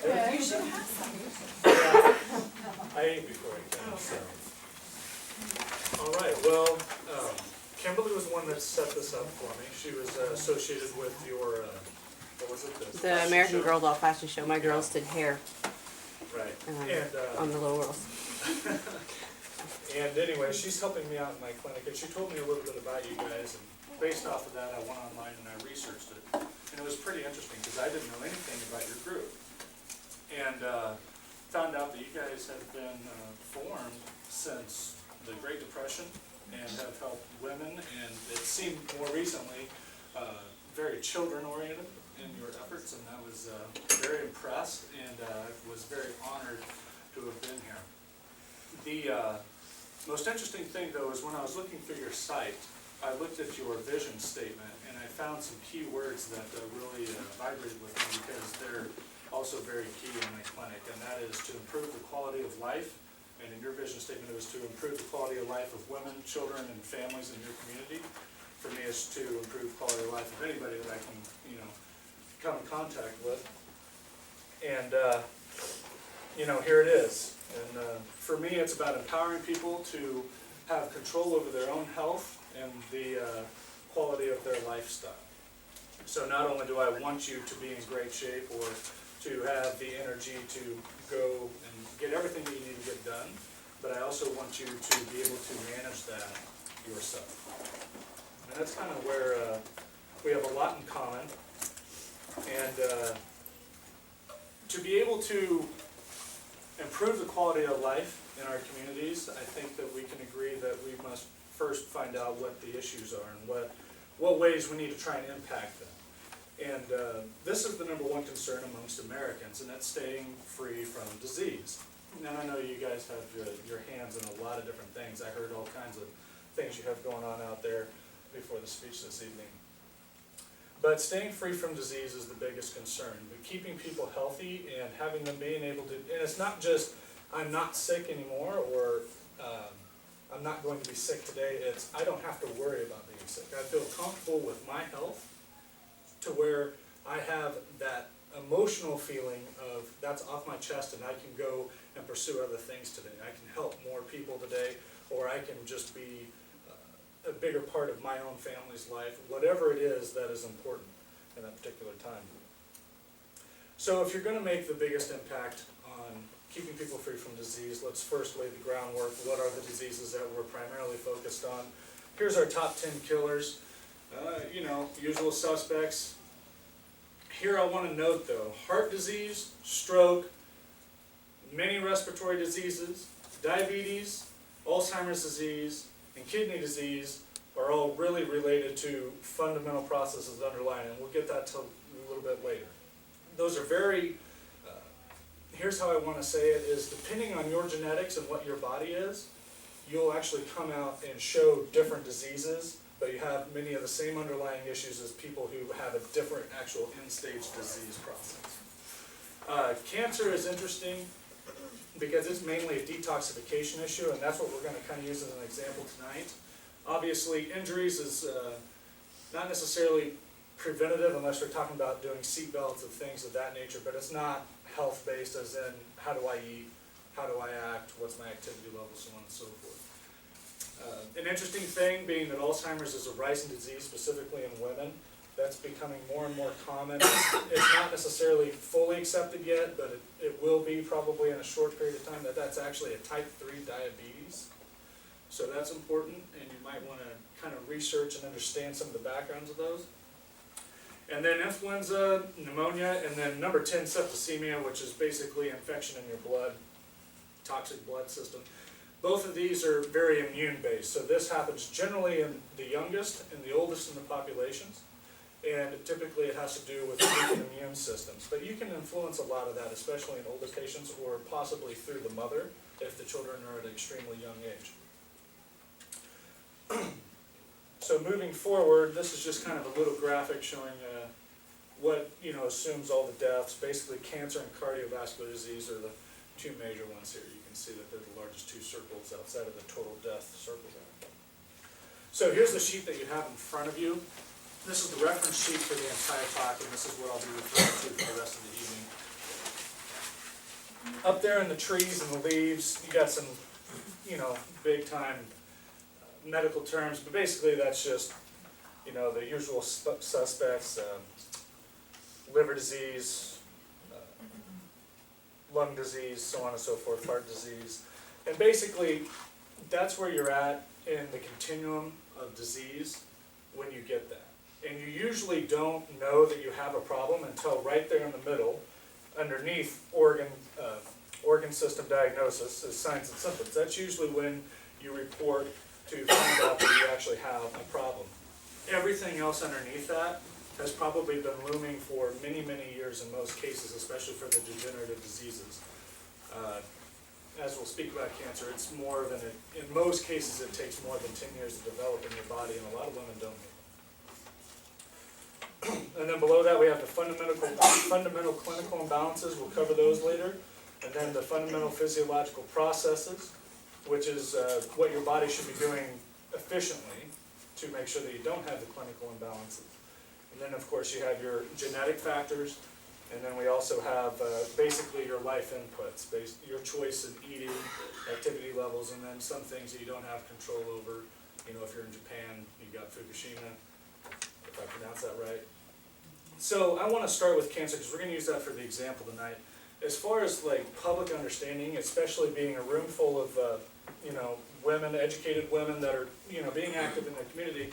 You should have some. I ate before I came, so. All right, well, Kimberly was the one that set this up for me. She was associated with your, what was it? The fashion American show? Girl Doll fashion show. My girls did hair Right, and, on the little girls. and anyway, she's helping me out in my clinic, and she told me a little bit about you guys, and based off of that, I went online and I researched it. And it was pretty interesting, because I didn't know anything about your group. And found out that you guys have been formed since the Great Depression, and have helped women, and it seemed more recently very children-oriented in your efforts, and I was very impressed, and was very honored to have been here. The most interesting thing, though, is when I was looking through your site, I looked at your vision statement, and I found some key words that really vibrated with me, because they're also very key in my clinic, and that is to improve the quality of life. And in your vision statement, it was to improve the quality of life of women, children, and families in your community. For me, it's to improve the quality of life of anybody that I can, come in contact with. And, here it is. And for me, it's about empowering people to have control over their own health and the quality of their lifestyle. So not only do I want you to be in great shape or to have the energy to go and get everything that you need to get done, but I also want you to be able to manage that yourself. And that's kind of where we have a lot in common. And to be able to improve the quality of life in our communities, I think that we can agree that we must first find out what the issues are and what ways we need to try and impact them. And this is the number one concern amongst Americans, and that's staying free from disease. Now, I know you guys have your hands in a lot of different things. I heard all kinds of things you have going on out there before the speech this evening. But staying free from disease is the biggest concern. But keeping people healthy and having them being able to, and it's not just, I'm not sick anymore, or I'm not going to be sick today. It's, I don't have to worry about being sick. I feel comfortable with my health to where I have that emotional feeling of that's off my chest, and I can go and pursue other things today. I can help more people today, or I can just be a bigger part of my own family's life, whatever it is that is important in that particular time. So if you're going to make the biggest impact on keeping people free from disease, let's first lay the groundwork. What are the diseases that we're primarily focused on? Here's our top 10 killers. Usual suspects. Here I want to note, though, heart disease, stroke, many respiratory diseases, diabetes, Alzheimer's disease, and kidney disease are all really related to fundamental processes underlying, and we'll get that to a little bit later. Those are very, here's how I want to say it, is depending on your genetics and what your body is, you'll actually come out and show different diseases, but you have many of the same underlying issues as people who have a different actual end-stage disease process. Cancer is interesting because it's mainly a detoxification issue, and that's what we're going to kind of use as an example tonight. Obviously, injuries is not necessarily preventative unless we're talking about doing seat belts and things of that nature, but it's not health-based as in how do I eat, how do I act, what's my activity level, so on and so forth. An interesting thing being that Alzheimer's is a rising disease, specifically in women. That's becoming more and more common. It's not necessarily fully accepted yet, but it will be probably in a short period of time, that's actually a type 3 diabetes. So that's important, and you might want to kind of research and understand some of the backgrounds of those. And then influenza, pneumonia, and then number 10, septicemia, which is basically infection in your blood, toxic blood system. Both of these are very immune-based. So this happens generally in the youngest and the oldest in the populations. And typically it has to do with weakened immune systems. But you can influence a lot of that, especially in older patients, or possibly through the mother if the children are at an extremely young age. So moving forward, this is just kind of a little graphic showing what assumes all the deaths. Basically, cancer and cardiovascular disease are the two major ones here. You can see that they're the largest two circles outside of the total death circle there. So here's the sheet that you have in front of you. This is the reference sheet for the entire talk, and this is what I'll be referring to for the rest of the evening. up there in the trees and the leaves, you got some, big time medical terms, but basically that's just, the usual suspects, liver disease, lung disease, so on and so forth, heart disease. And basically, that's where you're at in the continuum of disease when you get that. And you usually don't know that you have a problem until right there in the middle, underneath organ system diagnosis as signs and symptoms. That's usually when you report to find out that you actually have a problem. Everything else underneath that has probably been looming for many, many years in most cases, especially for the degenerative diseases. As we'll speak about cancer, it's more than in most cases it takes more than 10 years to develop in your body, and a lot of women don't make it. And then below that we have the fundamental clinical imbalances. We'll cover those later. And then the fundamental physiological processes, which is what your body should be doing efficiently to make sure that you don't have the clinical imbalances. And then of course you have your genetic factors, and then we also have basically your life inputs, your choice in eating, activity levels, and then some things that you don't have control over. If you're in Japan, you got Fukushima, if I pronounce that right. So I want to start with cancer because we're going to use that for the example tonight. As far as like public understanding, especially being a room full of women, educated women that are being active in the community,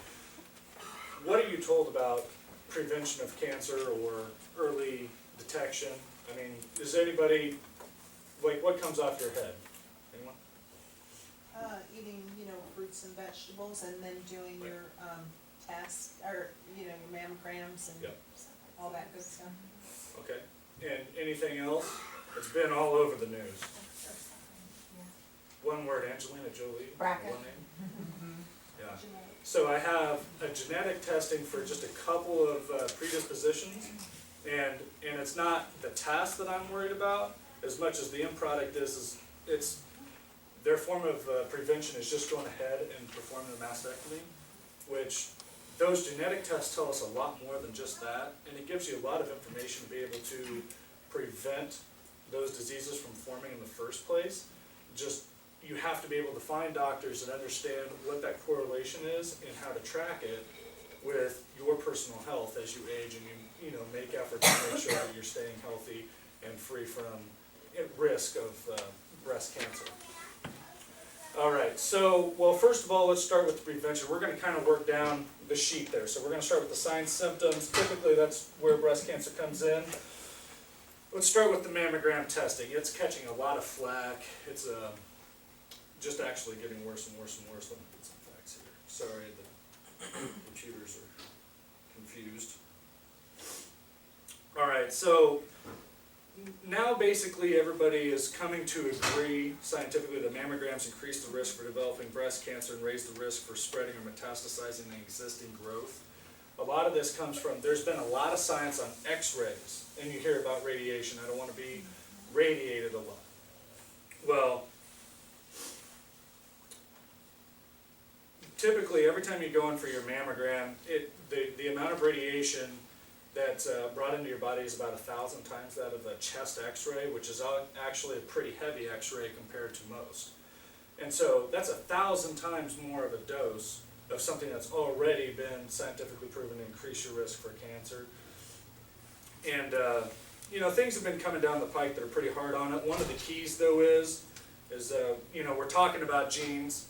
what are you told about prevention of cancer or early detection? I mean, is anybody, like, what comes off your head? Anyone? Eating, fruits and vegetables, and then doing your tests, or your mammograms and Yep. all that good stuff. Okay. And anything else? It's been all over the news. One word, Angelina Jolie. BRCA. One name. Yeah. So I have a genetic testing for just a couple of predispositions, and it's not the test that I'm worried about as much as the end product is it's their form of prevention is just going ahead and performing a mastectomy, which those genetic tests tell us a lot more than just that, and it gives you a lot of information to be able to prevent those diseases from forming in the first place. Just you have to be able to find doctors that understand what that correlation is and how to track it with your personal health as you age, and you make efforts to make sure that you're staying healthy and free from risk of breast cancer. All right, so, well, first of all, let's start with the prevention. We're going to kind of work down the sheet there. So we're going to start with the signs, symptoms. Typically, that's where breast cancer comes in. Let's start with the mammogram testing. It's catching a lot of flack. It's just actually getting worse and worse and worse. Let me put some facts here. Sorry, the computers are confused. All right, so now basically everybody is coming to agree scientifically that mammograms increase the risk for developing breast cancer and raise the risk for spreading or metastasizing the existing growth. A lot of this comes from, there's been a lot of science on x-rays, and you hear about radiation. I don't want to be radiated a lot. Well, typically every time you go in for your mammogram, the amount of radiation that's brought into your body is about 1,000 times that of a chest x-ray, which is actually a pretty heavy x-ray compared to most. And so that's 1,000 times more of a dose of something that's already been scientifically proven to increase your risk for cancer. And things have been coming down the pike that are pretty hard on it. One of the keys though is we're talking about genes.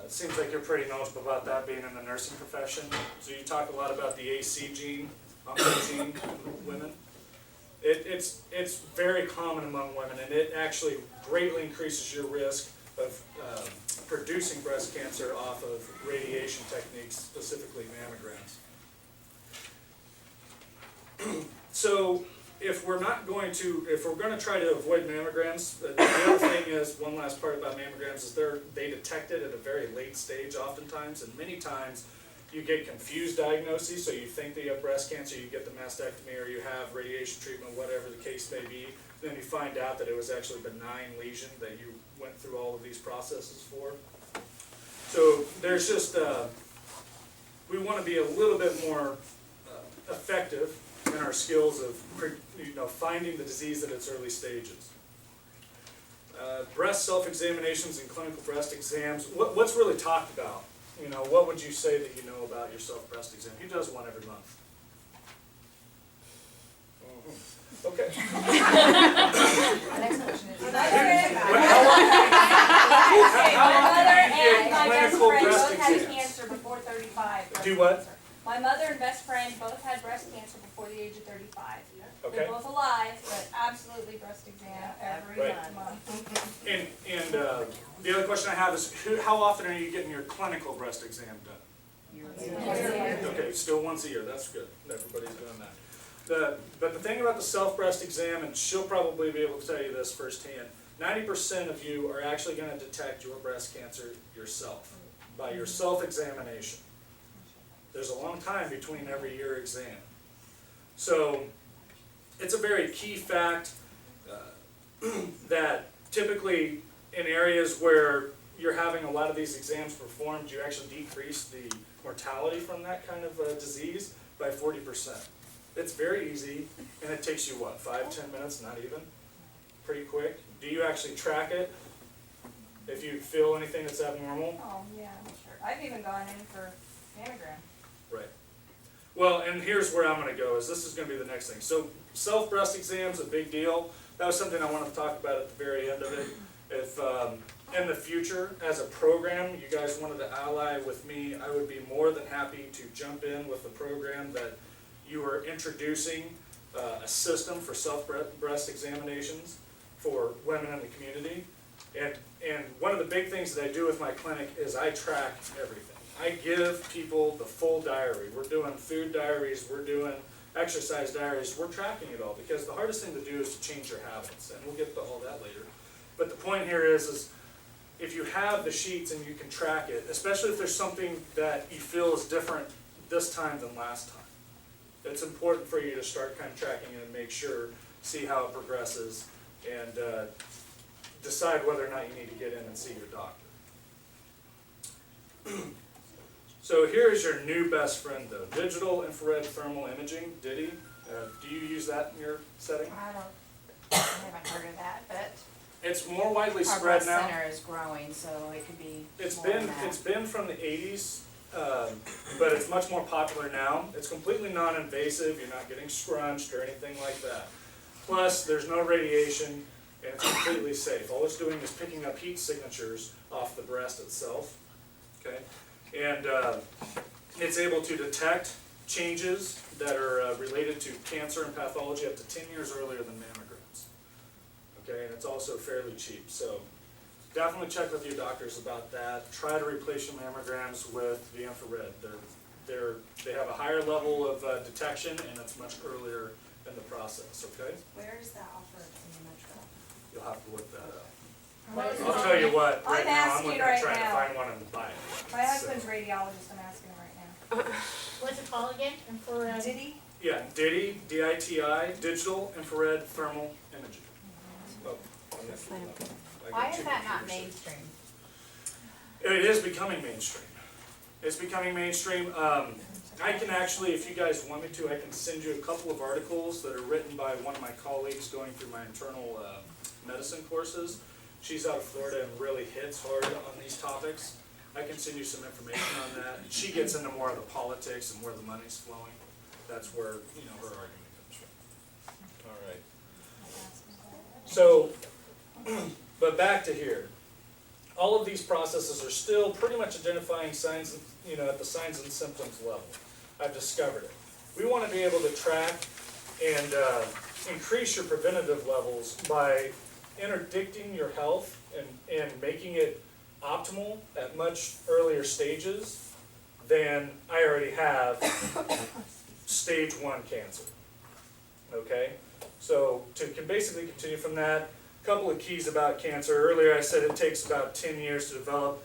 It seems like you're pretty knowledgeable about that being in the nursing profession. So you talk a lot about the AC gene. Gene women. It's very common among women, and it actually greatly increases your risk of producing breast cancer off of radiation techniques, specifically mammograms. So if we're going to try to avoid mammograms, the other thing is, one last part about mammograms is they detect it at a very late stage oftentimes, and many times you get confused diagnoses, so you think that you have breast cancer, you get the mastectomy, or you have radiation treatment, whatever the case may be, then you find out that it was actually a benign lesion that you went through all of these processes for. So there's just, we want to be a little bit more effective in our skills of finding the disease at its early stages. breast self-examinations and clinical breast exams. What's really talked about? You know, what would you say that you know about your self-breast exam? Who does one every month? Okay. The next question is. How My mother often do you and get my best clinical friend breast both had exams? cancer before 35. breast Do what? cancer. My mother and best friend both had breast cancer before the age of 35. Okay. They're both alive, but absolutely breast exam every Right. month. And the other question I have is, how often are you getting your clinical breast exam done? Okay, still once a year, that's good, everybody's doing that. But the thing about the self-breast exam, and she'll probably be able to tell you this firsthand, 90% of you are actually gonna detect your breast cancer yourself, by your self-examination. There's a long time between every year exam. So, it's a very key fact that typically in areas where you're having a lot of these exams performed, you actually decrease the mortality from that kind of disease by 40%. It's very easy, and it takes you what, 5-10 minutes, not even? Pretty quick. Do you actually track it? If you feel anything that's abnormal? Oh, yeah, I'm sure. I've even gone in for mammogram. Right. Well, and here's where I'm gonna go, is this is gonna be the next thing. So, self-breast exam's a big deal. That was something I wanted to talk about at the very end of it. If, in the future, as a program, you guys wanted to ally with me, I would be more than happy to jump in with a program that you are introducing a system for self-breast examinations for women in the community. And one of the big things that I do with my clinic is I track everything. I give people the full diary. We're doing food diaries, we're doing exercise diaries, we're tracking it all, because the hardest thing to do is to change your habits, and we'll get to all that later. But the point here is if you have the sheets and you can track it, especially if there's something that you feel is different this time than last time, it's important for you to start kind of tracking it and make sure, see how it progresses, and decide whether or not you need to get in and see your doctor. So here is your new best friend though, digital infrared thermal imaging, DITI. Do you use that in your setting? I haven't heard of that, but It's more widely our spread breast now. center is growing, so it could be It's more than been that. from the 80s, but it's much more popular now. It's completely non-invasive, you're not getting scrunched or anything like that. Plus, there's no radiation, and it's completely safe. All it's doing is picking up heat signatures off the breast itself, okay? And it's able to detect changes that are related to cancer and pathology up to 10 years earlier than mammograms. Okay, and it's also fairly cheap, so definitely check with your doctors about that. Try to replace your mammograms with the infrared. They have a higher level of detection, and it's much earlier in the process, okay? Where is that offered in the metro? You'll have to look that up. What is it? I'll tell you what, right I'm now, I'm asking looking at right trying to now. find one and buy it. My husband's radiologist, I'm asking him right now. What's it called again? Infrared? Diddy? Yeah, DITI, D-I-T-I, digital infrared thermal imaging. Oh, I'm not keeping up. I got Why two is that not computers here. mainstream? It is becoming mainstream. It's becoming mainstream. I can actually, if you guys want me to, I can send you a couple of articles that are written by one of my colleagues going through my internal medicine courses. She's out of Florida and really hits hard on these topics. I can send you some information on that. She gets into more of the politics and where the money's flowing. That's where, you know, her argument comes from. All right. So, but back to here. All of these processes are still pretty much identifying signs, you know, at the signs and symptoms level. I've discovered it. We want to be able to track and increase your preventative levels by interdicting your health and making it optimal at much earlier stages than I already have stage 1 cancer. Okay? So to basically continue from that, a couple of keys about cancer. Earlier I said it takes about 10 years to develop.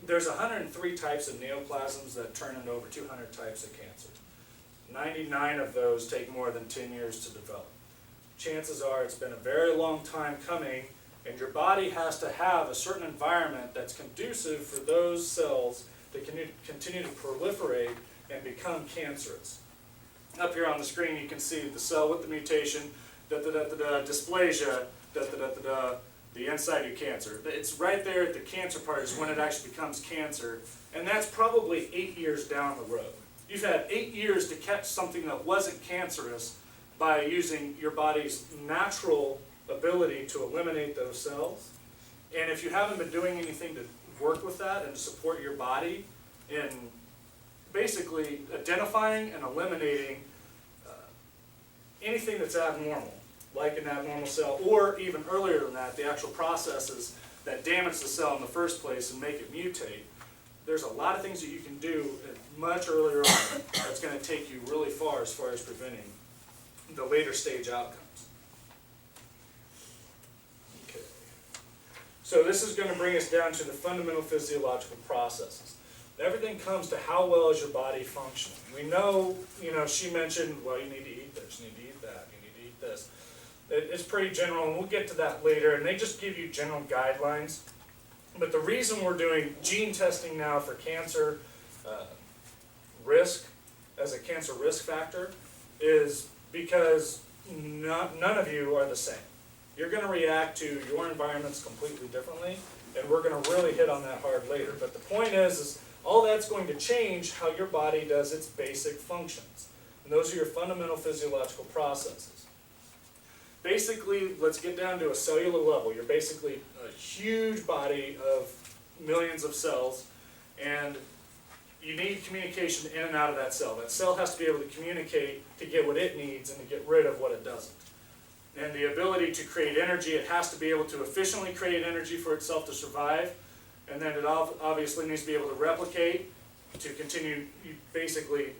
There's 103 types of neoplasms that turn into over 200 types of cancer. 99 of those take more than 10 years to develop. Chances are it's been a very long time coming, and your body has to have a certain environment that's conducive for those cells to continue to proliferate and become cancerous. Up here on the screen you can see the cell with the mutation dysplasia, the in situ cancer. It's right there at the cancer part is when it actually becomes cancer, and that's probably 8 years down the road. You've had 8 years to catch something that wasn't cancerous by using your body's natural ability to eliminate those cells. And if you haven't been doing anything to work with that and to support your body in basically identifying and eliminating anything that's abnormal, like an abnormal cell, or even earlier than that, the actual processes that damage the cell in the first place and make it mutate, there's a lot of things that you can do much earlier on that's going to take you really far as preventing the later stage outcomes. Okay. So this is going to bring us down to the fundamental physiological processes. Everything comes to how well is your body functioning. We know, she mentioned, well, you need to eat this, you need to eat that, you need to eat this. It's pretty general, and we'll get to that later, and they just give you general guidelines. But the reason we're doing gene testing now for cancer risk, as a cancer risk factor, is because none of you are the same. You're going to react to your environments completely differently, and we're going to really hit on that hard later. But the point is all that's going to change how your body does its basic functions. And those are your fundamental physiological processes. Basically, let's get down to a cellular level. You're basically a huge body of millions of cells, and you need communication in and out of that cell. That cell has to be able to communicate to get what it needs and to get rid of what it doesn't. And the ability to create energy, it has to be able to efficiently create energy for itself to survive, and then it obviously needs to be able to replicate, to continue basically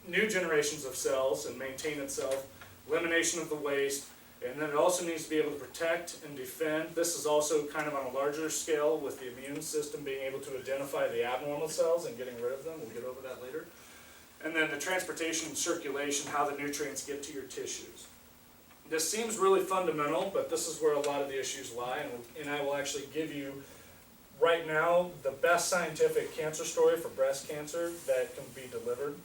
new generations of cells and maintain itself, elimination of the waste, and then it also needs to be able to protect and defend. This is also kind of on a larger scale with the immune system being able to identify the abnormal cells and getting rid of them. We'll get over that later. And then the transportation and circulation, how the nutrients get to your tissues. This seems really fundamental, but this is where a lot of the issues lie, and I will actually give you right now the best scientific cancer story for breast cancer that can be delivered.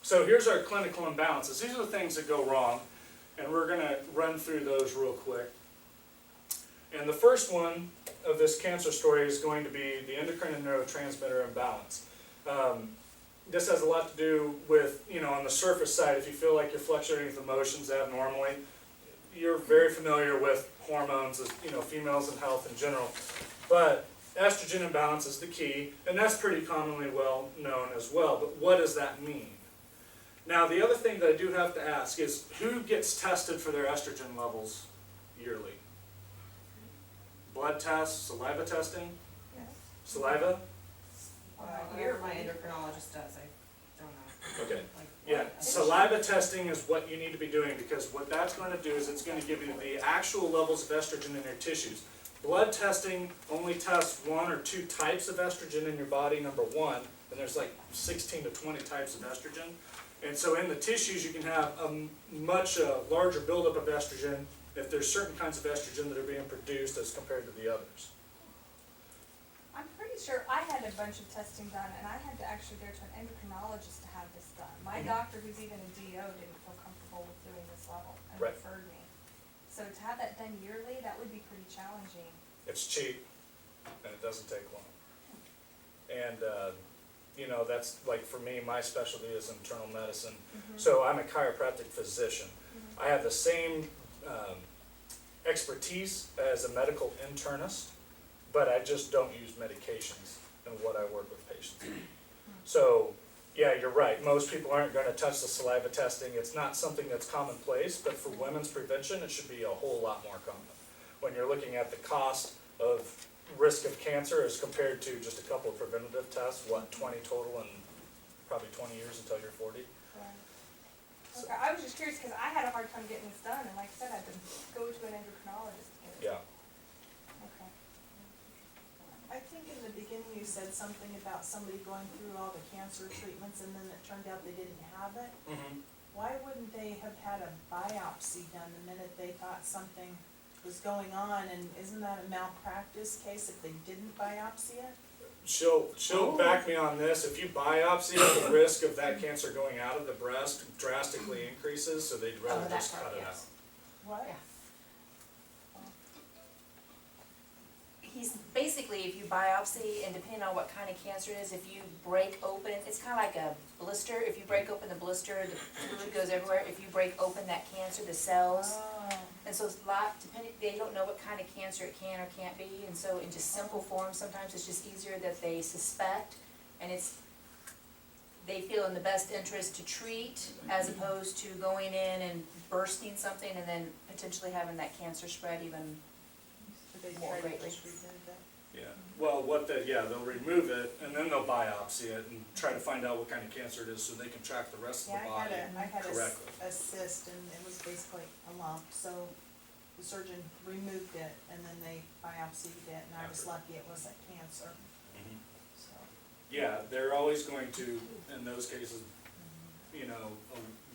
So here's our clinical imbalances. These are the things that go wrong, and we're going to run through those real quick. And the first one of this cancer story is going to be the endocrine and neurotransmitter imbalance. This has a lot to do with, on the surface side, if you feel like you're fluctuating with emotions abnormally, you're very familiar with hormones, as females in health in general. But estrogen imbalance is the key, and that's pretty commonly well known as well. But what does that mean? Now, the other thing that I do have to ask is, who gets tested for their estrogen levels yearly? Blood tests, saliva testing? Yes. Saliva? Here, my endocrinologist does, I don't know. Okay. Like, Yeah, what? saliva testing is what you need to be doing, because what that's going to do is it's going to give you the actual levels of estrogen in your tissues. Blood testing only tests 1 or 2 types of estrogen in your body, number one, and there's like 16 to 20 types of estrogen. And so in the tissues you can have a much larger buildup of estrogen if there's certain kinds of estrogen that are being produced as compared to the others. I'm pretty sure I had a bunch of testing done, and I had to actually go to an endocrinologist to have this done. My doctor, who's even a DO, didn't feel comfortable with doing this level and Right. referred me. So to have that done yearly, that would be pretty challenging. It's cheap, and it doesn't take long. And, that's like for me, my specialty is internal medicine. So I'm a chiropractic physician. I have the same expertise as a medical internist, but I just don't use medications in what I work with patients. So, yeah, you're right. Most people aren't going to touch the saliva testing. It's not something that's commonplace, but for women's prevention, it should be a whole lot more common. When you're looking at the cost of risk of cancer as compared to just a couple of preventative tests, 20 total in probably 20 years until you're 40. Right. Okay, I was just curious, because I had a hard time getting this done, and like I said, I had to go to an endocrinologist to get it. Yeah. Okay. I think in the beginning you said something about somebody going through all the cancer treatments and then it turned out they didn't have it. Why wouldn't they have had a biopsy done the minute they thought something was going on, and isn't that a malpractice case if they didn't biopsy it? she'll back me on this. If you biopsy it, the risk of that cancer going out of the breast drastically increases, so they'd rather Oh, that just part, cut it out. yes. What? Yeah. He's basically, if you biopsy, and depending on what kind of cancer it is, if you break open, it's kind of like a blister. If you break open the blister, the fluid goes everywhere. If you break open that cancer, the cells, Oh, and so it's a lot, depending, they don't know what kind of cancer it can or can't be, and so in just simple form, sometimes it's just easier that they suspect, and they feel in the best interest to treat, as opposed to going in and bursting something and then potentially having that cancer spread even. so they More try to greatly. just remove it. Yeah, well, they'll remove it, and then they'll biopsy it and try to find out what kind of cancer it is, so they can track the rest of Yeah, the body I had correctly. a cyst, and it was basically a lump, so the surgeon removed it, and then they biopsied it, and I was After. lucky it wasn't cancer, Mhm. so. Yeah, they're always going to, in those cases,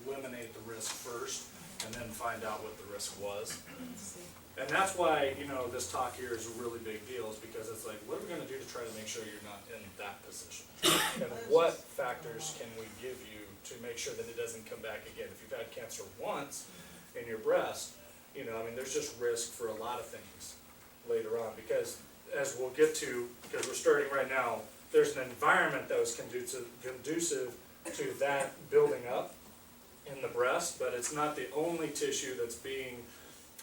eliminate the risk first, and then find out what the risk was. Let's see. And that's why, this talk here is a really big deal, is because it's like, what are we gonna do to try to make sure you're not in that position? And what factors can we give you to make sure that it doesn't come back again? If you've had cancer once in your breast, there's just risk for a lot of things later on, because as we'll get to, because we're starting right now, there's an environment that was conducive to that building up in the breast, but it's not the only tissue that's being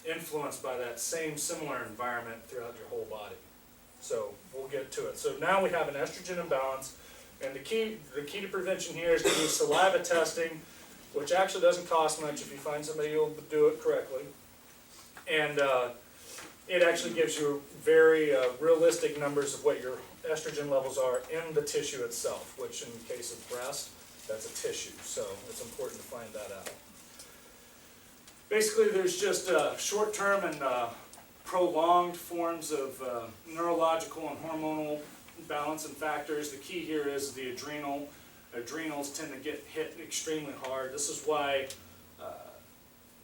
influenced by that same similar environment throughout your whole body. So we'll get to it. So now we have an estrogen imbalance, and the key to prevention here is to do saliva testing, which actually doesn't cost much if you find somebody who'll do it correctly. And it actually gives you very realistic numbers of what your estrogen levels are in the tissue itself, which in the case of breast, that's a tissue, so it's important to find that out. Basically, there's just short-term and prolonged forms of neurological and hormonal balance and factors. The key here is the adrenals tend to get hit extremely hard. This is why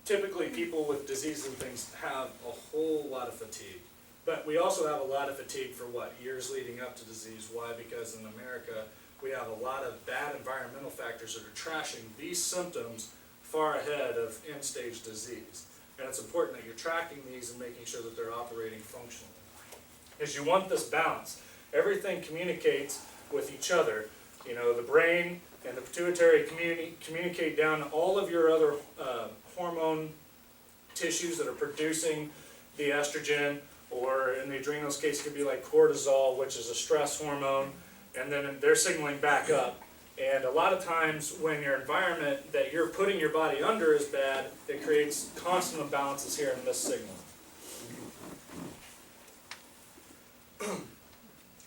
typically people with diseases and things have a whole lot of fatigue. But we also have a lot of fatigue for years leading up to disease. Why? Because in America, we have a lot of bad environmental factors that are trashing these symptoms far ahead of end-stage disease. And it's important that you're tracking these and making sure that they're operating functionally. Because you want this balance. Everything communicates with each other. The brain and the pituitary communicate down to all of your other hormone tissues that are producing the estrogen, or in the adrenals case, it could be like cortisol, which is a stress hormone, and then they're signaling back up. And a lot of times when your environment that you're putting your body under is bad, it creates constant imbalances here in this signal.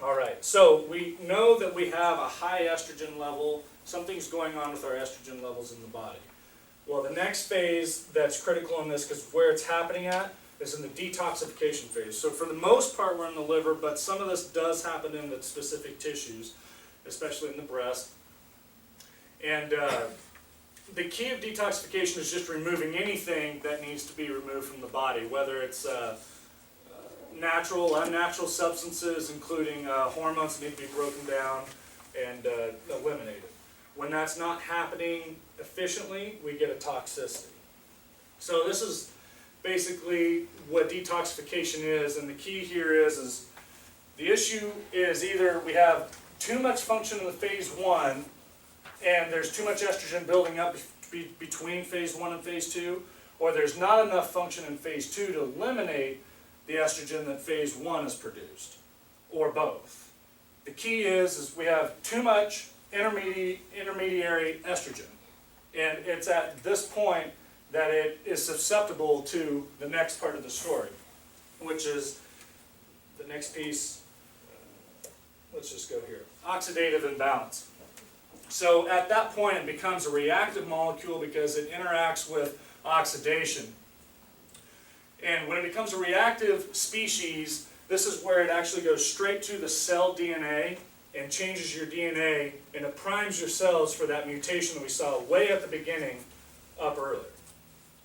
All right, so we know that we have a high estrogen level. Something's going on with our estrogen levels in the body. Well, the next phase that's critical in this, because where it's happening at, is in the detoxification phase. So for the most part, we're in the liver, but some of this does happen in the specific tissues, especially in the breast. And the key of detoxification is just removing anything that needs to be removed from the body, whether it's natural, unnatural substances, including hormones that need to be broken down and eliminated. When that's not happening efficiently, we get a toxicity. So this is basically what detoxification is, and the key here is the issue is either we have too much function in the phase 1, and there's too much estrogen building up between phase 1 and phase 2, or there's not enough function in phase 2 to eliminate the estrogen that phase 1 has produced, or both. The key is we have too much intermediary estrogen, and it's at this point that it is susceptible to the next part of the story, which is the next piece. Let's just go here. Oxidative imbalance. So at that point, it becomes a reactive molecule because it interacts with oxidation. And when it becomes a reactive species, this is where it actually goes straight to the cell DNA and changes your DNA, and it primes your cells for that mutation that we saw way at the beginning up earlier.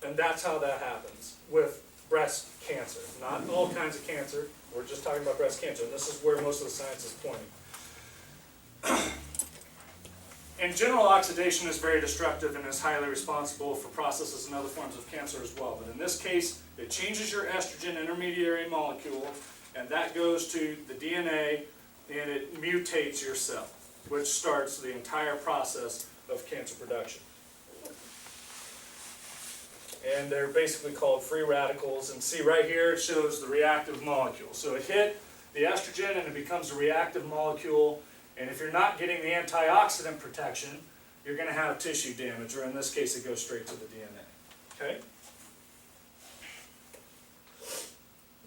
And that's how that happens with breast cancer. Not all kinds of cancer. We're just talking about breast cancer. And this is where most of the science is pointing. And general oxidation is very destructive and is highly responsible for processes and other forms of cancer as well. But in this case, it changes your estrogen intermediary molecule, and that goes to the DNA, and it mutates your cell, which starts the entire process of cancer production. And they're basically called free radicals. And see right here, it shows the reactive molecule. So it hit the estrogen and it becomes a reactive molecule. And if you're not getting the antioxidant protection, you're going to have tissue damage, or in this case, it goes straight to the DNA. Okay?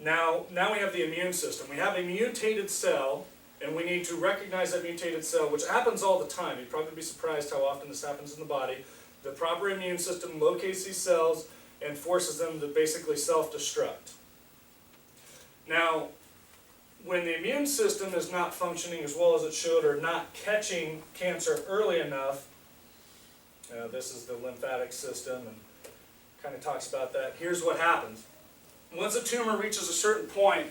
Now we have the immune system. We have a mutated cell, and we need to recognize that mutated cell, which happens all the time. You'd probably be surprised how often this happens in the body. The proper immune system locates these cells and forces them to basically self-destruct. Now, when the immune system is not functioning as well as it should, or not catching cancer early enough, this is the lymphatic system and kind of talks about that. Here's what happens. Once a tumor reaches a certain point,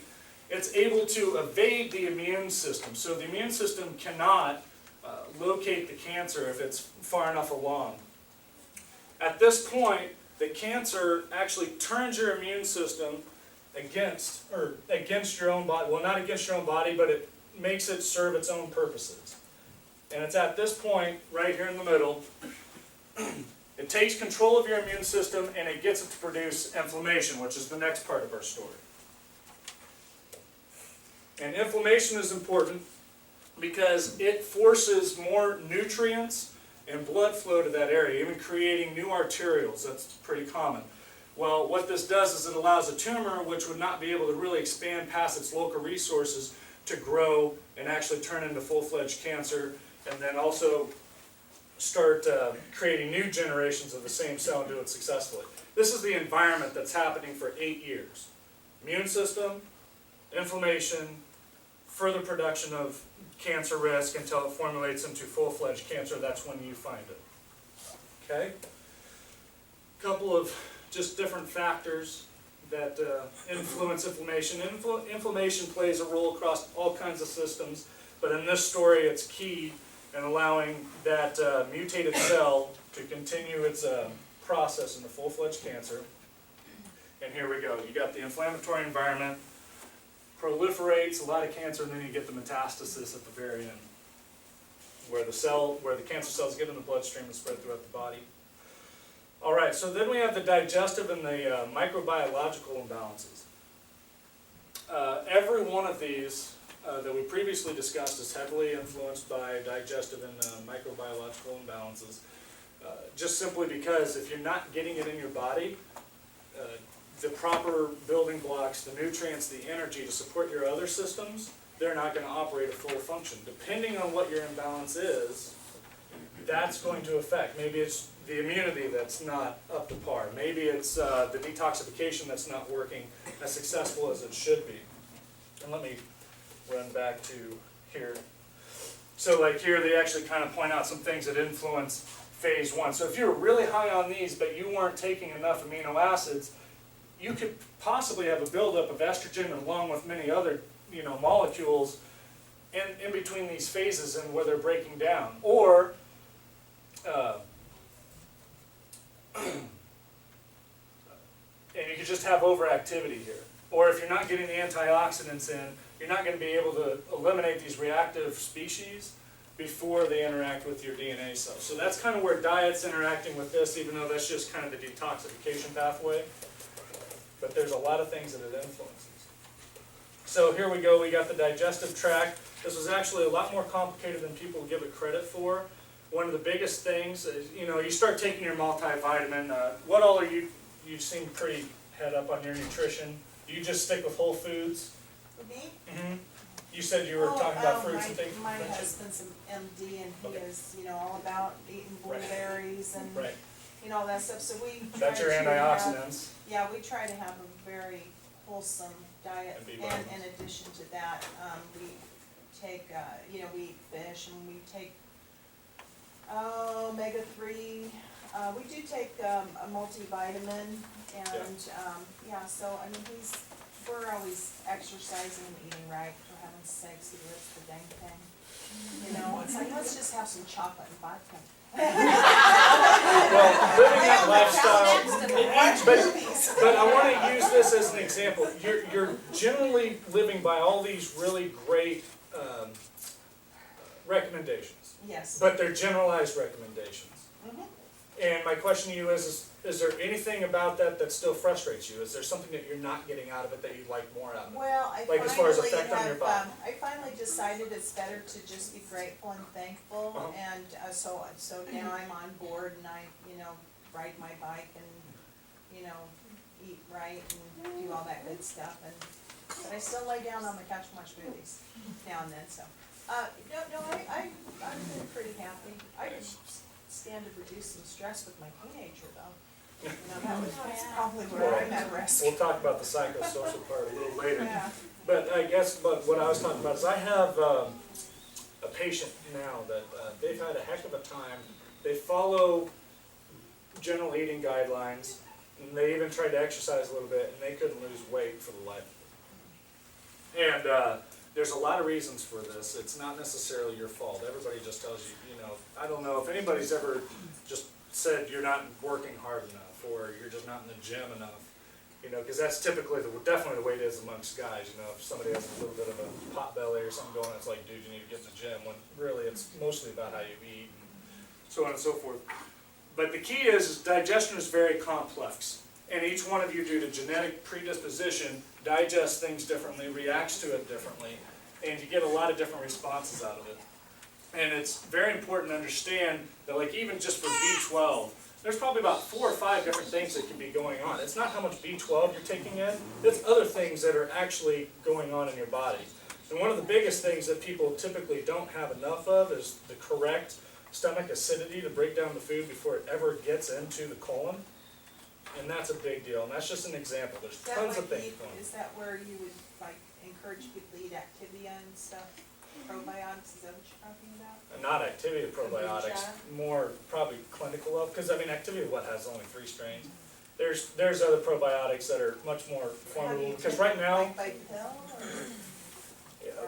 it's able to evade the immune system. So the immune system cannot locate the cancer if it's far enough along. At this point, the cancer actually turns your immune system against your own body. Well, not against your own body, but it makes it serve its own purposes. And it's at this point, right here in the middle, it takes control of your immune system and it gets it to produce inflammation, which is the next part of our story. And inflammation is important because it forces more nutrients and blood flow to that area, even creating new arterioles. That's pretty common. Well, what this does is it allows a tumor, which would not be able to really expand past its local resources, to grow and actually turn into full-fledged cancer, and then also start creating new generations of the same cell and do it successfully. This is the environment that's happening for 8 years. Immune system, inflammation, further production of cancer risk until it formulates into full-fledged cancer. That's when you find it. Okay? A couple of just different factors that influence inflammation. Inflammation plays a role across all kinds of systems, but in this story it's key in allowing that mutated cell to continue its process into full-fledged cancer. And here we go. You got the inflammatory environment, proliferates a lot of cancer, and then you get the metastasis at the very end, where the cancer cells get in the bloodstream and spread throughout the body. All right, so then we have the digestive and the microbiological imbalances. Every one of these that we previously discussed is heavily influenced by digestive and microbiological imbalances, just simply because if you're not getting it in your body, the proper building blocks, the nutrients, the energy to support your other systems, they're not going to operate at full function. Depending on what your imbalance is, that's going to affect. Maybe it's the immunity that's not up to par. Maybe it's the detoxification that's not working as successful as it should be. And let me run back to here. So like here, they actually kind of point out some things that influence phase 1. So if you're really high on these, but you weren't taking enough amino acids, you could possibly have a buildup of estrogen along with many other molecules in between these phases and where they're breaking down. Or and you could just have overactivity here. Or if you're not getting the antioxidants in, you're not going to be able to eliminate these reactive species before they interact with your DNA cells. So that's kind of where diet's interacting with this, even though that's just kind of the detoxification pathway. But there's a lot of things that it influences. So here we go, we got the digestive tract. This was actually a lot more complicated than people give it credit for. One of the biggest things is, you start taking your multivitamin. What all are you seem pretty head up on your nutrition. Do you just stick with whole foods? Me? Mm-hmm. You said you were talking about fruits and things. My husband's an MD and he is, all about eating blueberries and, Right. All that stuff, so we try That's your to antioxidants. Yeah, we try to have a very wholesome diet, And be and balanced. in addition to that, we take, we eat fish and we take, omega-3, we do take a multivitamin, and, so, we're always exercising and eating right, for heaven's sakes, he lives the dang thing. You know, it's like, let's just have some chocolate and vodka. Well, living that lifestyle, Watch but, movies. but I wanna use this as an example. You're generally living by all these really great, recommendations, Yes. but they're generalized recommendations. Mhm. And my question to you is there anything about that still frustrates you? Is there something that you're not getting out of it that you'd like more out of it? Well, I Like as far as finally effect on your have, body? I finally decided it's better to just be grateful and thankful, Uh-huh. and, so now I'm on board and I, ride my bike and, eat right and do all that good stuff, but I still lay down on the couch and watch movies now and then, so. I'm been pretty happy. I can stand to reduce some stress with my teenager though. That's probably where I'm at risk. We'll talk about the psychosocial part a little later. Yeah. But I guess, what I was talking about is I have a patient now that they've had a heck of a time. They follow general eating guidelines, and they even tried to exercise a little bit, and they couldn't lose weight for the life of them. And there's a lot of reasons for this. It's not necessarily your fault. Everybody just tells you, I don't know if anybody's ever just said you're not working hard enough, or you're just not in the gym enough. Because that's typically, definitely the way it is amongst guys. If somebody has a little bit of a pot belly or something going, it's like, dude, you need to get in the gym. When really it's mostly about how you eat and so on and so forth. But the key is digestion is very complex. And each one of you, due to genetic predisposition, digests things differently, reacts to it differently, and you get a lot of different responses out of it. And it's very important to understand that, like, even just for B12, there's probably about 4 or 5 different things that can be going on. It's not how much B12 you're taking in, it's other things that are actually going on in your body. And one of the biggest things that people typically don't have enough of is the correct stomach acidity to break down the food before it ever gets into the colon. And that's a big deal, and that's just an example. There's tons of things going on. Is that where you would encourage people to eat Activia and stuff? Probiotics, is that what you're talking about? Not Activia probiotics, Kombucha? more probably clinical of, because Activia has only 3 strains. There's other probiotics that are much more How do formidable, you because take right it, now, like by pill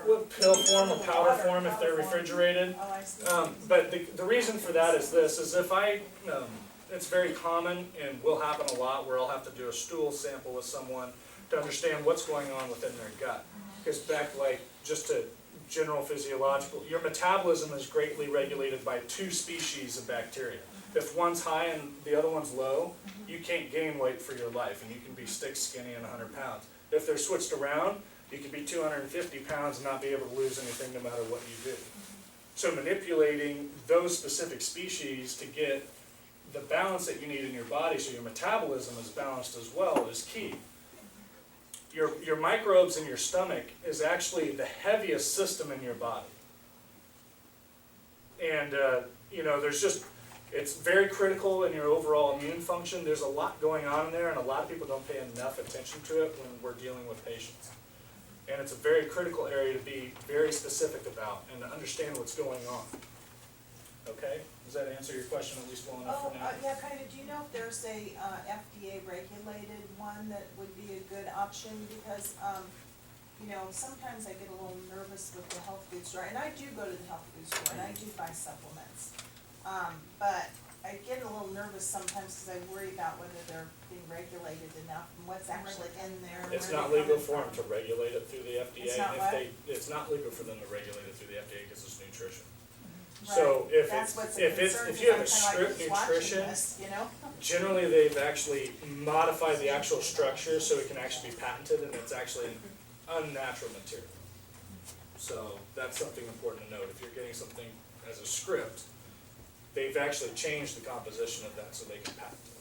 with pill form or powder Water, form if they're powder form. refrigerated. Oh, I see. But the reason for that is this, is if it's very common and will happen a lot where I'll have to do a stool sample with someone to understand what's going on within their gut. Because back just to general physiological, your metabolism is greatly regulated by 2 species of bacteria. If one's high and the other one's low, you can't gain weight for your life and you can be stick skinny and 100 pounds. If they're switched around, you can be 250 pounds and not be able to lose anything no matter what you do. So manipulating those specific species to get the balance that you need in your body so your metabolism is balanced as well is key. Your microbes in your stomach is actually the heaviest system in your body. And, it's very critical in your overall immune function. There's a lot going on in there, and a lot of people don't pay enough attention to it when we're dealing with patients. And it's a very critical area to be very specific about and to understand what's going on. Okay? Does that answer your question at least well enough for now? Yeah, kind of. Do you know if there's a FDA regulated one that would be a good option? Because, sometimes I get a little nervous with the health food store, and I do go to the health food store, and I do buy supplements. But I get a little nervous sometimes because I worry about whether they're being regulated enough and what's actually in there. And It's where not they're legal coming for them from. to regulate it through the FDA. It's not and what? It's not legal for them to regulate it through the FDA because it's nutrition. Right. So if That's it's, what's a if concern, you have a 'cause I'm kinda like, strict who's watching nutrition, this, generally they've actually modified the actual structure so it can actually be patented and it's actually an unnatural material. So that's something important to note. If you're getting something as a script, they've actually changed the composition of that so they can patent it.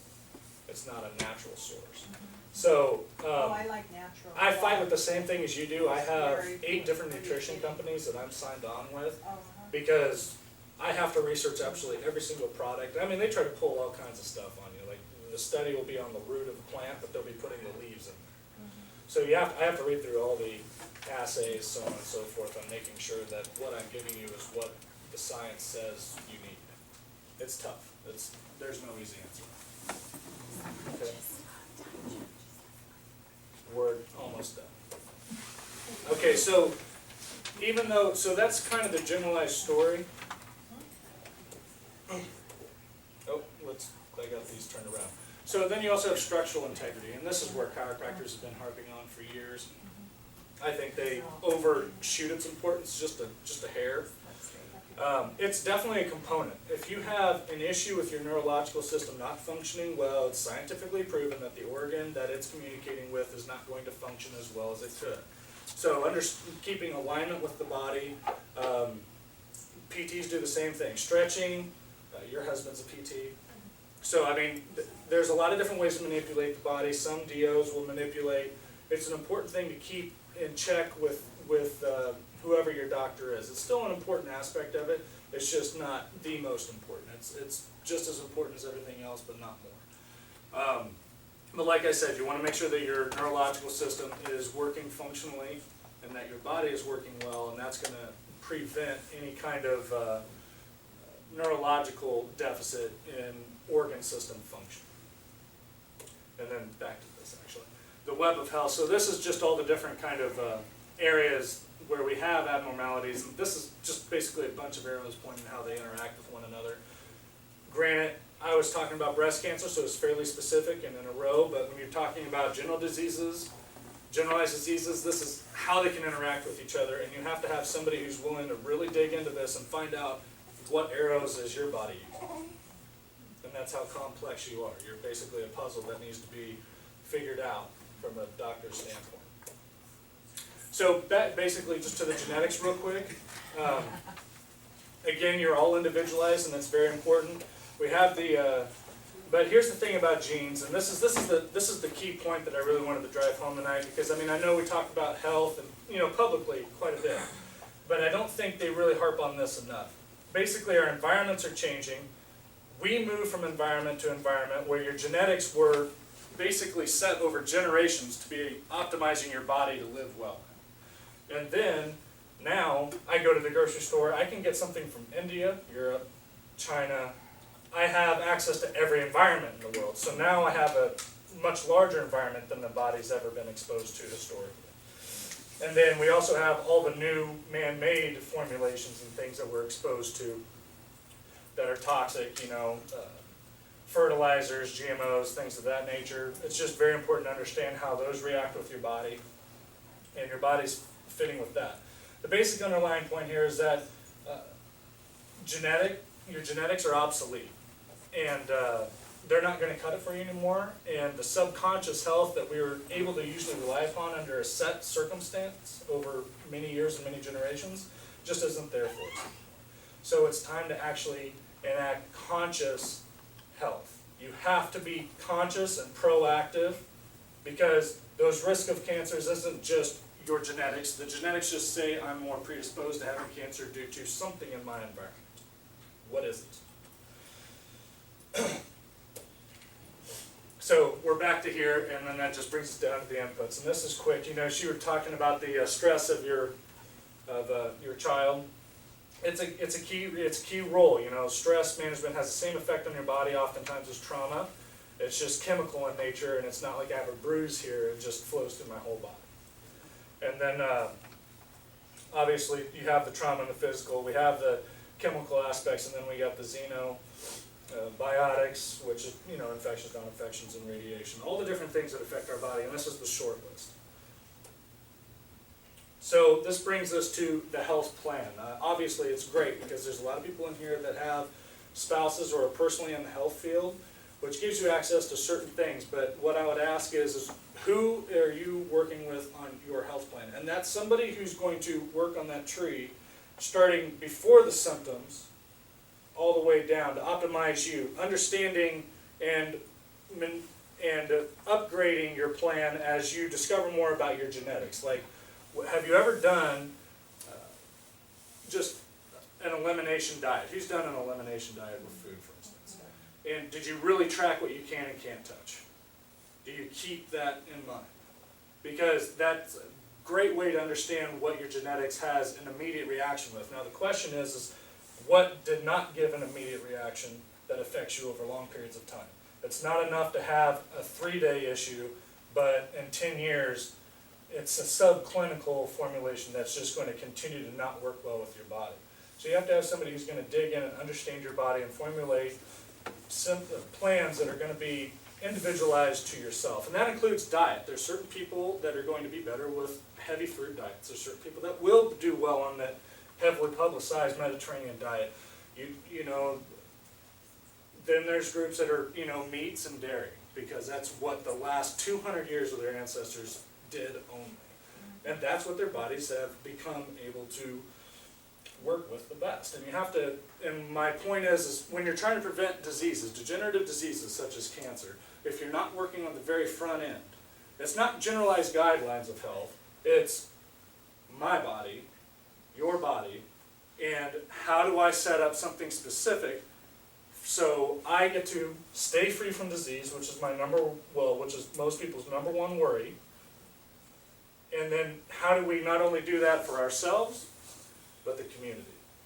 It's not a natural source. So, Oh, I like natural. I fight with the same thing as you do. I have Very 8 different good. nutrition companies that I'm signed on with Oh, because I have to research absolutely every single product. I mean, they try to pull all kinds of stuff on you. Like the study will be on the root of the plant, but they'll be putting the leaves in there. So I have to read through all the assays, so on and so forth, on making sure that what I'm giving you is what the science says you need. It's tough. There's no easy answer. Okay. Word almost done. Okay, so even though, so that's kind of the generalized story. Oh, I got these turned around. So then you also have structural integrity, and this is where chiropractors have been harping on for years. I think they overshoot its importance just a hair. It's definitely a component. If you have an issue with your neurological system not functioning well, it's scientifically proven that the organ that it's communicating with is not going to function as well as it could. So keeping alignment with the body, PTs do the same thing. Stretching, your husband's a PT. So I mean, there's a lot of different ways to manipulate the body. Some DOs will manipulate. It's an important thing to keep in check with whoever your doctor is. It's still an important aspect of it. It's just not the most important. It's just as important as everything else, but not more. But like I said, you want to make sure that your neurological system is working functionally and that your body is working well, and that's going to prevent any kind of neurological deficit in organ system function. And then back to this, actually. The web of health. So this is just all the different kind of areas where we have abnormalities. And this is just basically a bunch of arrows pointing how they interact with one another. Granted, I was talking about breast cancer, so it's fairly specific and in a row, but when you're talking about general diseases, generalized diseases, this is how they can interact with each other, and you have to have somebody who's willing to really dig into this and find out what arrows is your body using. And that's how complex you are. You're basically a puzzle that needs to be figured out from a doctor's standpoint. So basically, just to the genetics real quick. Again, you're all individualized, and that's very important. We have but here's the thing about genes, and this is the key point that I really wanted to drive home tonight, because I mean I know we talk about health and publicly quite a bit, but I don't think they really harp on this enough. Basically, our environments are changing. We move from environment to environment where your genetics were basically set over generations to be optimizing your body to live well. And then now I go to the grocery store, I can get something from India, Europe, China. I have access to every environment in the world. So now I have a much larger environment than the body's ever been exposed to historically. And then we also have all the new man-made formulations and things that we're exposed to that are toxic, fertilizers, GMOs, things of that nature. It's just very important to understand how those react with your body, and your body's fitting with that. The basic underlying point here is that your genetics are obsolete, and they're not going to cut it for you anymore, and the subconscious health that we were able to usually rely upon under a set circumstance over many years and many generations just isn't there for us. So it's time to actually enact conscious health. You have to be conscious and proactive, because those risk of cancers isn't just your genetics. The genetics just say I'm more predisposed to having cancer due to something in my environment. What is it? So we're back to here, and then that just brings us down to the inputs. And this is quick. She was talking about the stress of your child. It's a key role. Stress management has the same effect on your body oftentimes as trauma. It's just chemical in nature, and it's not like I have a bruise here. It just flows through my whole body. And then obviously you have the trauma and the physical. We have the chemical aspects, and then we got the biotics, which is infections, non-infections, and radiation. All the different things that affect our body, and this is the short list. So this brings us to the health plan. Obviously it's great because there's a lot of people in here that have spouses or are personally in the health field, which gives you access to certain things. But what I would ask is who are you working with on your health plan? And that's somebody who's going to work on that tree starting before the symptoms all the way down to optimize you, understanding and upgrading your plan as you discover more about your genetics. Like, have you ever done just an elimination diet? Who's done an elimination diet with food, for instance? And did you really track what you can and can't touch? Do you keep that in mind? Because that's a great way to understand what your genetics has an immediate reaction with. Now the question is what did not give an immediate reaction that affects you over long periods of time? It's not enough to have a 3-day issue, but in 10 years, it's a subclinical formulation that's just going to continue to not work well with your body. So you have to have somebody who's going to dig in and understand your body and formulate plans that are going to be individualized to yourself. And that includes diet. There's certain people that are going to be better with heavy fruit diets. There's certain people that will do well on that heavily publicized Mediterranean diet. You know, then there's groups that are, you know, meats and dairy, because that's what the last 200 years of their ancestors did only. And that's what their bodies have become able to work with the best. And you have to, and my point is when you're trying to prevent diseases, degenerative diseases such as cancer, if you're not working on the very front end, it's not generalized guidelines of health, it's my body, your body, and how do I set up something specific so I get to stay free from disease, which is which is most people's number one worry. And then how do we not only do that for ourselves, but the community?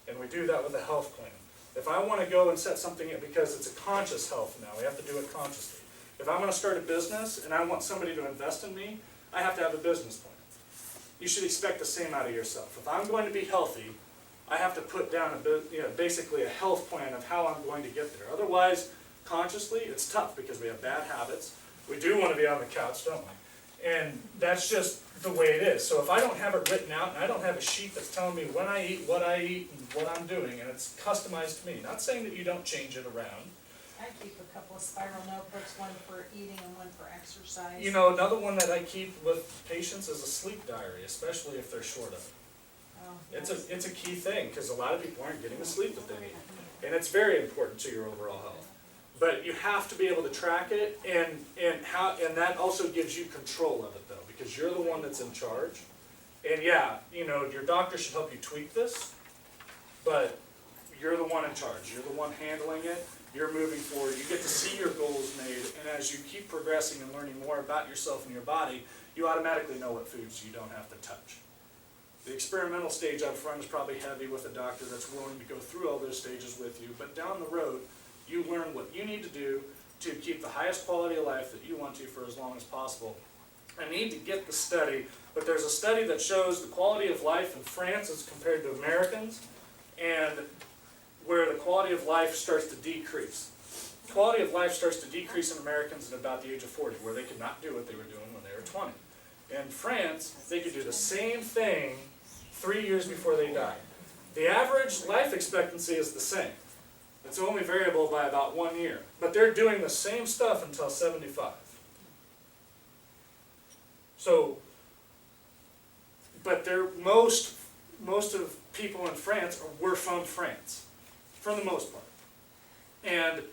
And we do that with a health plan. If I want to go and set something in, because it's a conscious health now, we have to do it consciously. If I want to start a business and I want somebody to invest in me, I have to have a business plan. You should expect the same out of yourself. If I'm going to be healthy, I have to put down basically a health plan of how I'm going to get there. Otherwise, consciously, it's tough because we have bad habits. We do want to be on the couch, don't we? And that's just the way it is. So if I don't have it written out and I don't have a sheet that's telling me when I eat, and what I'm doing, and it's customized to me, not saying that you don't change it around. I keep a couple of spiral notebooks, one for eating and one for exercise. You know, another one that I keep with patients is a sleep diary, especially if they're short of it. Oh, It's yes. a key thing, because a lot of people aren't getting the sleep that they need. And it's very important to your overall health. But you have to be able to track it, and that also gives you control of it though, because you're the one that's in charge. And yeah, you know, your doctor should help you tweak this, but you're the one in charge. You're the one handling it. You're moving forward. You get to see your goals made, and as you keep progressing and learning more about yourself and your body, you automatically know what foods you don't have to touch. The experimental stage up front is probably heavy with a doctor that's willing to go through all those stages with you, but down the road, you learn what you need to do to keep the highest quality of life that you want to for as long as possible. I need to get the study, but there's a study that shows the quality of life in France as compared to Americans, and where the quality of life starts to decrease. Quality of life starts to decrease in Americans at about the age of 40, where they could not do what they were doing when they were 20. In France, they could do the same thing 3 years before they died. The average life expectancy is the same. It's only variable by about 1 year. But they're doing the same stuff until 75. So, but most of people in France were from France, for the most part. And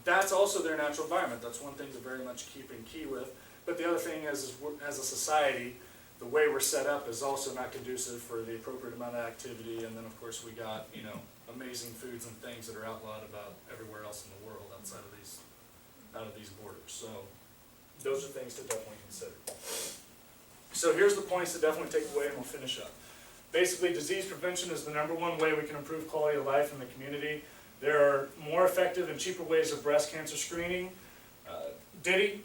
that's also their natural environment. That's one thing to very much keep in key with. But the other thing is as a society, the way we're set up is also not conducive for the appropriate amount of activity. And then of course we got, you know, amazing foods and things that are outlawed about everywhere else in the world outside of these borders. So those are things to definitely consider. So here's the points to definitely take away, and we'll finish up. Basically, disease prevention is the number one way we can improve quality of life in the community. There are more effective and cheaper ways of breast cancer screening. Diddy.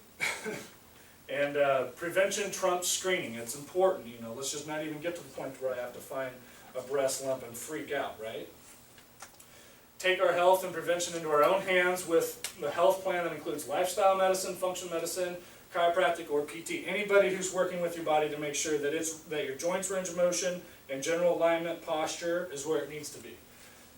And prevention trumps screening. It's important, you know. Let's just not even get to the point where I have to find a breast lump and freak out, right? Take our health and prevention into our own hands with the health plan that includes lifestyle medicine, functional medicine, chiropractic, or PT. Anybody who's working with your body to make sure that your joints range of motion and general alignment, posture is where it needs to be.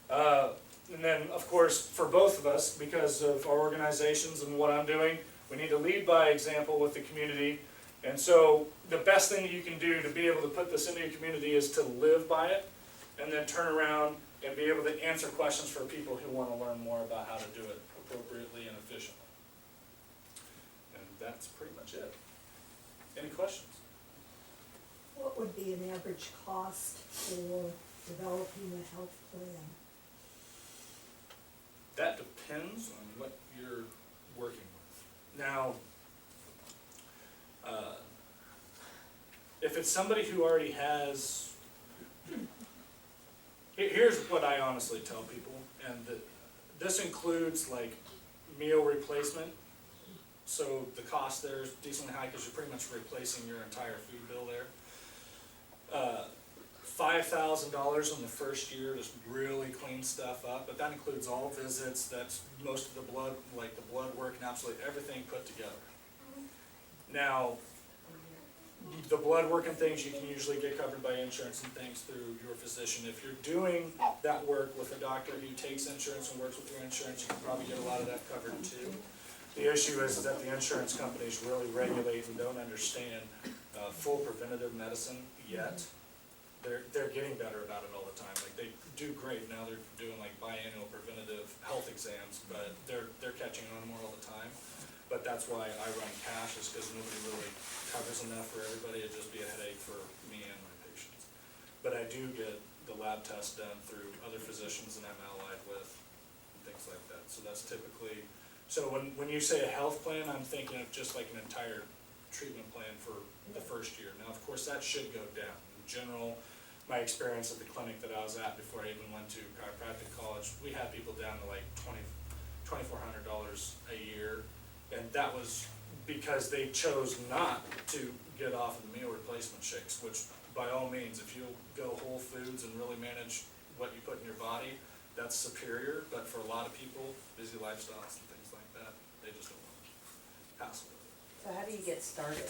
And then, of course, for both of us, because of our organizations and what I'm doing, we need to lead by example with the community. And so the best thing that you can do to be able to put this into your community is to live by it, and then turn around and be able to answer questions for people who want to learn more about how to do it appropriately and efficiently. And that's pretty much it. Any questions? What would be an average cost for developing a health plan? That depends on what you're working with. Now, if it's somebody who already has, here's what I honestly tell people, and this includes like meal replacement. so the cost there is decently high, cause you're pretty much replacing your entire food bill there. $5,000 in the first year to really clean stuff up, but that includes all visits, that's most of the blood, like the blood work and absolutely everything put together. Now, the blood work and things you can usually get covered by insurance and things through your physician. If you're doing that work with a doctor who takes insurance and works with your insurance, you can probably get a lot of that covered too. The issue is that the insurance companies really regulate and don't understand full preventative medicine yet. They're getting better about it all the time. Like, they do great now. They're doing like biannual preventative health exams, but they're catching on more all the time. But that's why I run cash, is because nobody really covers enough for everybody. It'd just be a headache for me and my patients. But I do get the lab tests done through other physicians that I'm allied with and things like that. So that's typically, so when you say a health plan, I'm thinking of just like an entire treatment plan for the first year. Now, of course, that should go down. In general, my experience at the clinic that I was at before I even went to chiropractic college, we had people down to like $2,400 a year. And that was because they chose not to get off of the meal replacement shakes, which by all means, if you go whole foods and really manage what you put in your body, that's superior. But for a lot of people, busy lifestyles and things like that, they just don't want to hassle with it. So how do you get started?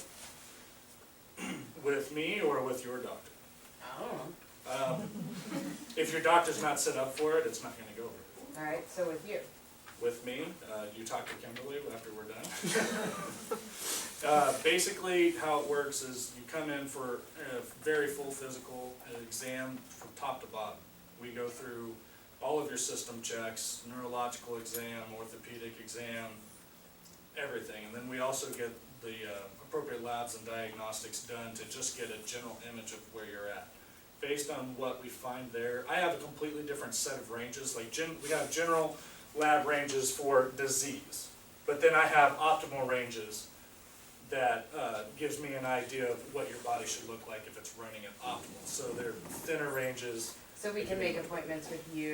With me or with your doctor? I don't know. If your doctor's not set up for it, it's not gonna go very well. Alright, so with you. With me, you talk to Kimberly after we're done. Basically, how it works is you come in for a very full physical exam from top to bottom. We go through all of your system checks, neurological exam, orthopedic exam, everything. And then we also get the appropriate labs and diagnostics done to just get a general image of where you're at. Based on what we find there, I have a completely different set of ranges. Like we have general lab ranges for disease, but then I have optimal ranges that gives me an idea of what your body should look like if it's running at optimal. So they're thinner ranges. So we can make appointments with you